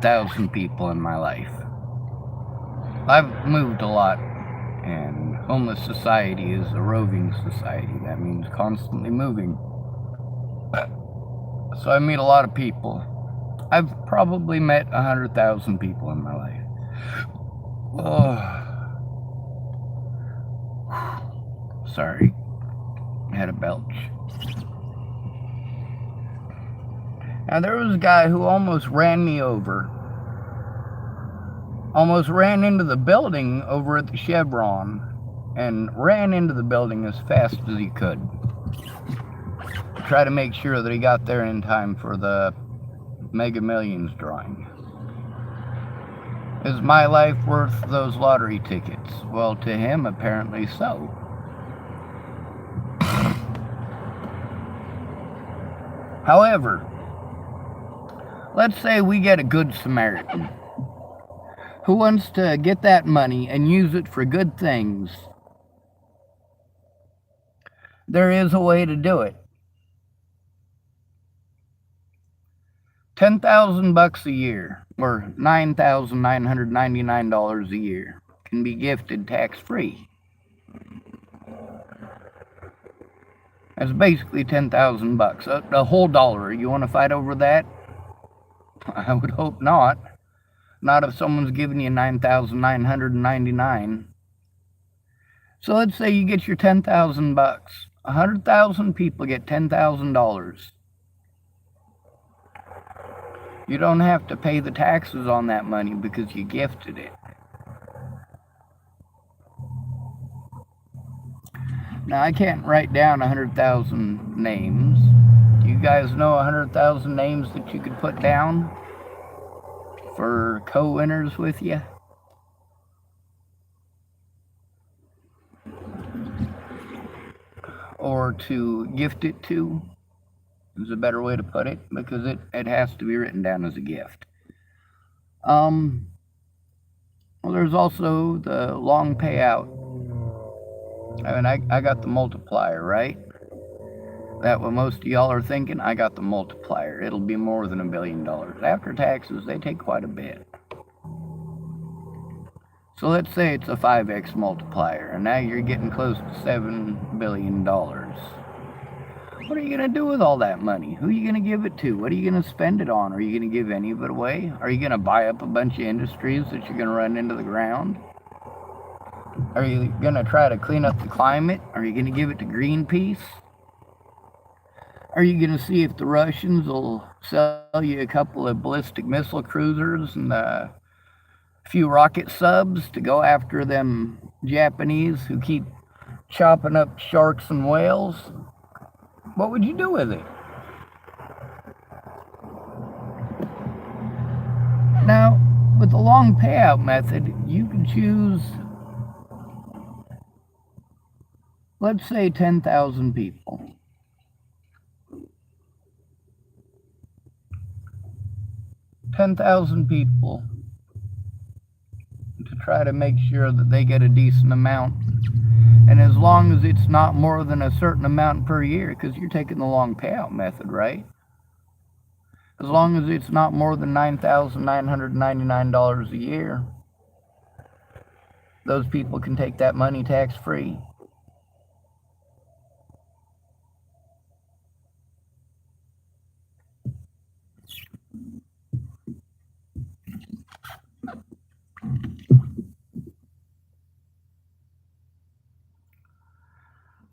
100,000 people in my life. I've moved a lot, and homeless society is a roving society. That means constantly moving. So I meet a lot of people. I've probably met 100,000 people in my life. Oh, sorry. I had a belch. Now, there was a guy who almost ran me over. Almost ran into the building over at the Chevron and ran into the building as fast as he could. Try to make sure that he got there in time for the Mega Millions drawing. Is my life worth those lottery tickets? Well, to him, apparently so. However, let's say we get a good Samaritan who wants to get that money and use it for good things. There is a way to do it. $10,000 a year, or $9,999 a year, can be gifted tax-free. That's basically $10,000. A whole dollar. You want to fight over that? I would hope not. Not if someone's giving you $9,999. So let's say you get your $10,000. 100,000 people get $10,000. You don't have to pay the taxes on that money because you gifted it. Now, I can't write down 100,000 names. Do you guys know 100,000 names that you could put down for co-winners with you? Or to gift it to is a better way to put it, because it has to be written down as a gift. Well, there's also the long payout. I mean, I got the multiplier, right? That what most of y'all are thinking, I got the multiplier. It'll be more than $1 billion. After taxes, they take quite a bit. So let's say it's a 5x multiplier, and now you're getting close to $7 billion. What are you going to do with all that money? Who are you going to give it to? What are you going to spend it on? Are you going to give any of it away? Are you going to buy up a bunch of industries that you're going to run into the ground? Are you going to try to clean up the climate? Are you going to give it to Greenpeace? Are you going to see if the Russians will sell you a couple of ballistic missile cruisers and a few rocket subs to go after them Japanese who keep chopping up sharks and whales? What would you do with it? Now, with the long payout method, you can choose, let's say, 10,000 people. 10,000 people to try to make sure that they get a decent amount. And as long as it's not more than a certain amount per year, because you're taking the long payout method, right? As long as it's not more than $9,999 a year, those people can take that money tax-free.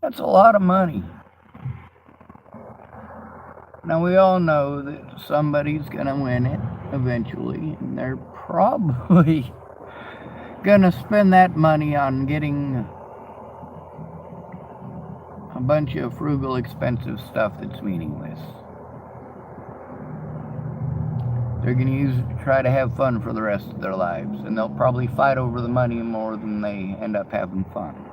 That's a lot of money. Now, we all know that somebody's going to win it eventually, and they're probably going to spend that money on getting a bunch of frugal, expensive stuff that's meaningless. They're going to use it to try to have fun for the rest of their lives, and they'll probably fight over the money more than they end up having fun.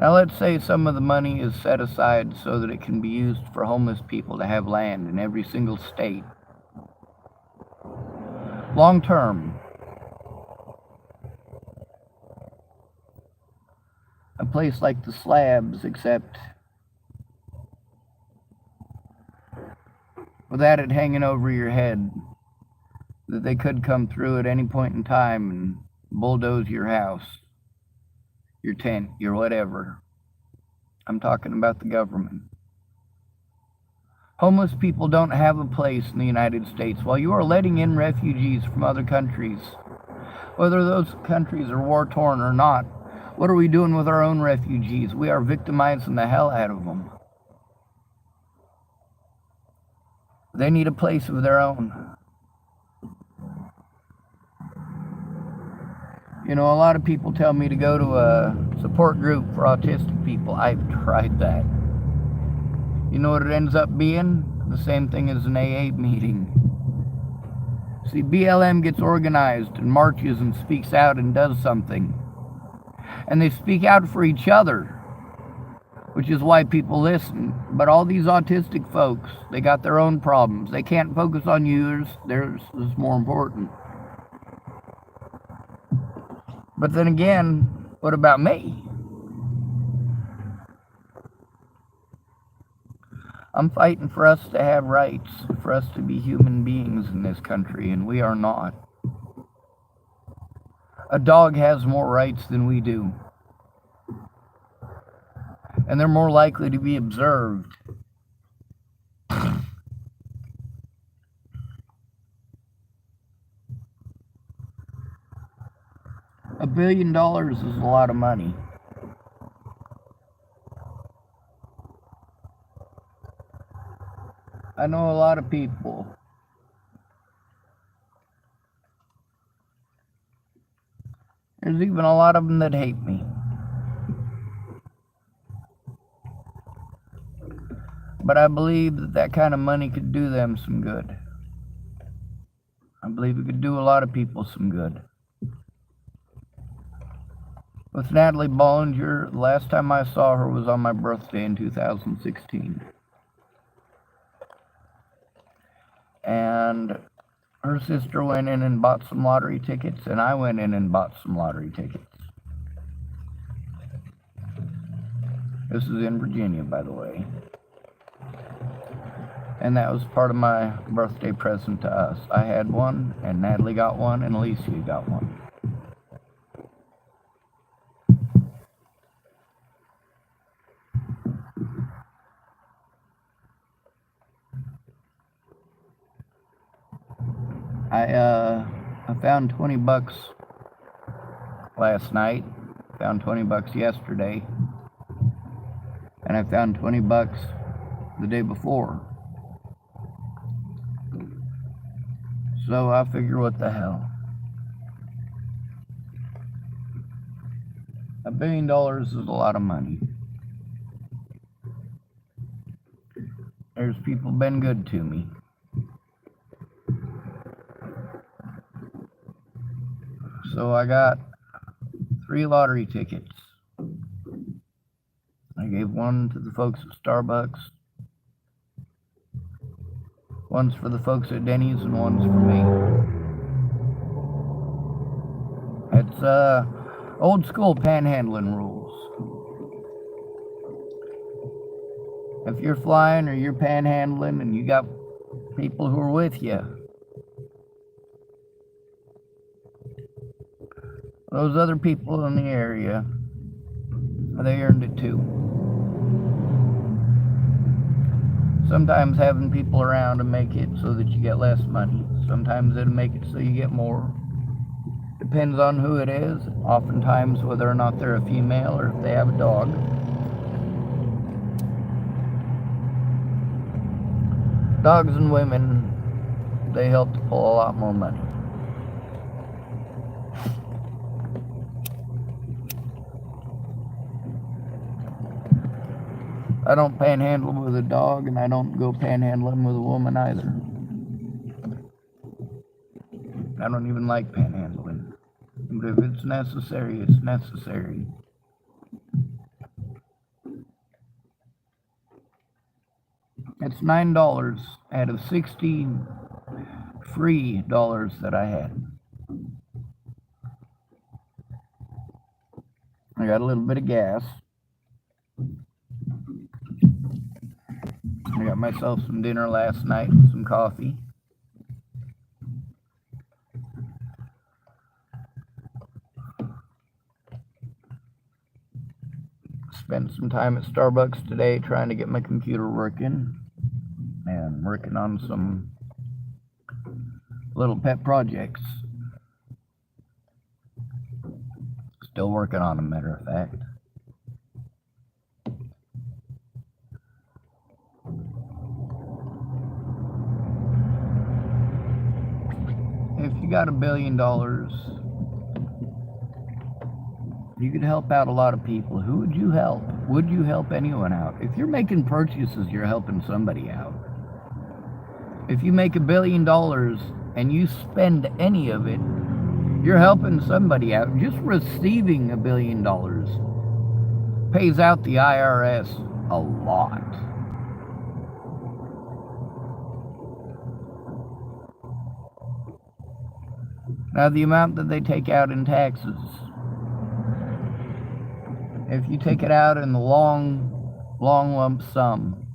Now, let's say some of the money is set aside so that it can be used for homeless people to have land in every single state. Long term, a place like the Slabs, except without it hanging over your head that they could come through at any point in time and bulldoze your house, your tent, your whatever. I'm talking about the government. Homeless people don't have a place in the United States. While you are letting in refugees from other countries, whether those countries are war-torn or not, what are we doing with our own refugees? We are victimizing the hell out of them. They need a place of their own. You know, a lot of people tell me to go to a support group for autistic people. I've tried that. You know what it ends up being? The same thing as an AA meeting. See, BLM gets organized and marches and speaks out and does something. And they speak out for each other, which is why people listen. But all these autistic folks, they got their own problems. They can't focus on yours. Theirs is more important. But then again, what about me? I'm fighting for us to have rights, for us to be human beings in this country, and we are not. A dog has more rights than we do. And they're more likely to be observed. $1 billion is a lot of money. I know a lot of people. There's even a lot of them that hate me. But I believe that that kind of money could do them some good. I believe it could do a lot of people some good. With Natalie Bollinger, the last time I saw her was on my birthday in 2016. And her sister went in and bought some lottery tickets, and I went in and bought some lottery tickets. This is in Virginia, by the way. And that was part of my birthday present to us. I had one, and Natalie got one, and Alicia got one. I found 20 bucks last night, found 20 bucks yesterday, and I found 20 bucks the day before. So I figure, what the hell? $1 billion is a lot of money. There's people been good to me. So I got 3 lottery tickets. I gave one to the folks at Starbucks. One's for the folks at Denny's and one's for me. It's old school panhandling rules. If you're flying or you're panhandling and you got people who are with you, those other people in the area, they earned it too. Sometimes having people around to make it so that you get less money. Sometimes it'll make it so you get more. Depends on who it is. Oftentimes whether or not they're a female or if they have a dog. Dogs and women, they help to pull a lot more money. I don't panhandle with a dog, and I don't go panhandling with a woman either. I don't even like panhandling. But if it's necessary, it's necessary. It's $9 out of 60 free dollars that I had. I got a little bit of gas. I got myself some dinner last night and some coffee. Spent some time at Starbucks today trying to get my computer working and working on some little pet projects. Still working on them, matter of fact. If you got $1 billion, you could help out a lot of people. Who would you help? Would you help anyone out? If you're making purchases, you're helping somebody out. If you make $1 billion and you spend any of it, you're helping somebody out. Just receiving $1 billion pays out the IRS a lot. Now, the amount that they take out in taxes, if you take it out in the long lump sum,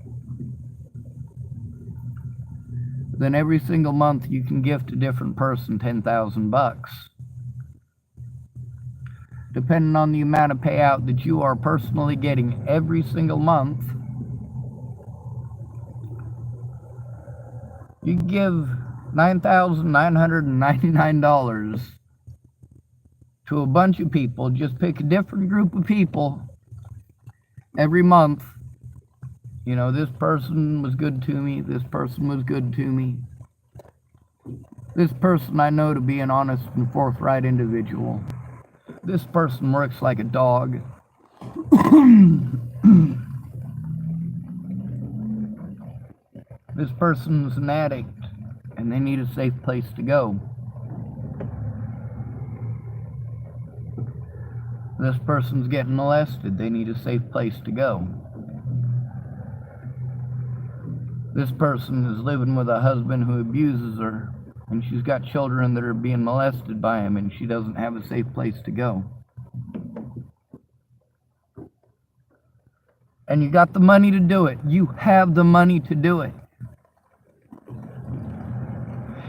then every single month you can gift a different person $10,000. Depending on the amount of payout that you are personally getting every single month, you give $9,999 to a bunch of people. Just pick a different group of people every month. You know, this person was good to me, this person was good to me. This person I know to be an honest and forthright individual. This person works like a dog. This person's an addict and they need a safe place to go. This person's getting molested, they need a safe place to go. This person is living with a husband who abuses her, and she's got children that are being molested by him, and she doesn't have a safe place to go. And you got the money to do it. You have the money to do it.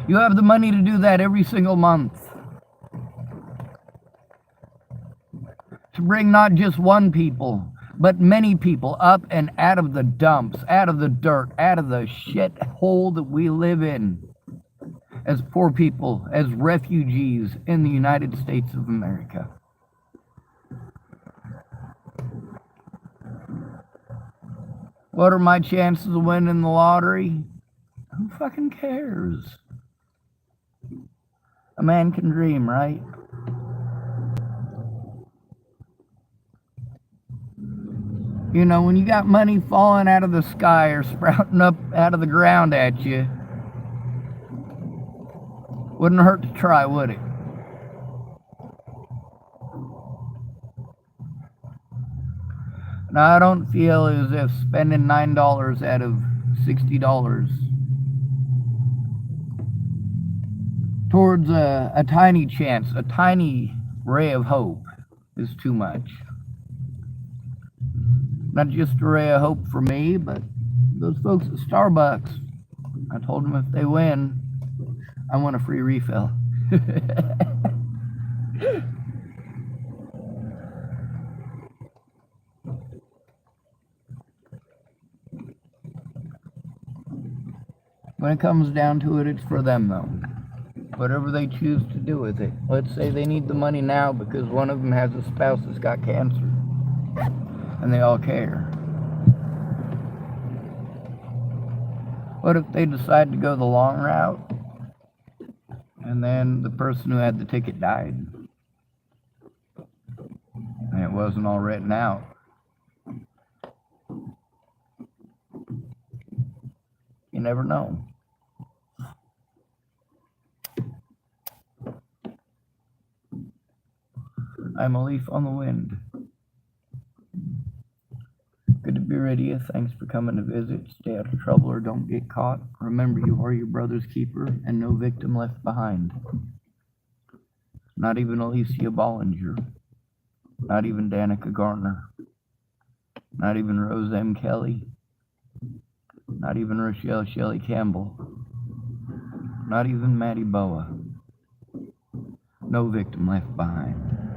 You have the money to do that every single month. To bring not just one people, but many people up and out of the dumps, out of the dirt, out of the shit hole that we live in as poor people, as refugees in the United States of America. What are my chances of winning the lottery? Who fucking cares? A man can dream, right? You know, when you got money falling out of the sky or sprouting up out of the ground at you, wouldn't hurt to try, would it? Now, I don't feel as if spending $9 out of $60 towards a tiny chance, a tiny ray of hope is too much. Not just a ray of hope for me, but those folks at Starbucks. I told them if they win, I want a free refill. When it comes down to it, it's for them though. Whatever they choose to do with it. Let's say they need the money now because one of them has a spouse that's got cancer. And they all care. What if they decide to go the long route and then the person who had the ticket died and it wasn't all written out? You never know. I'm a leaf on the wind. Good to be with you. Thanks for coming to visit. Stay out of trouble or don't get caught. Remember, you are your brother's keeper and no victim left behind. Not even Alicia Bollinger. Not even Danica Garner. Not even Rose M. Kelly. Not even Rochelle Shelley Campbell. Not even Maddie Boa. No victim left behind.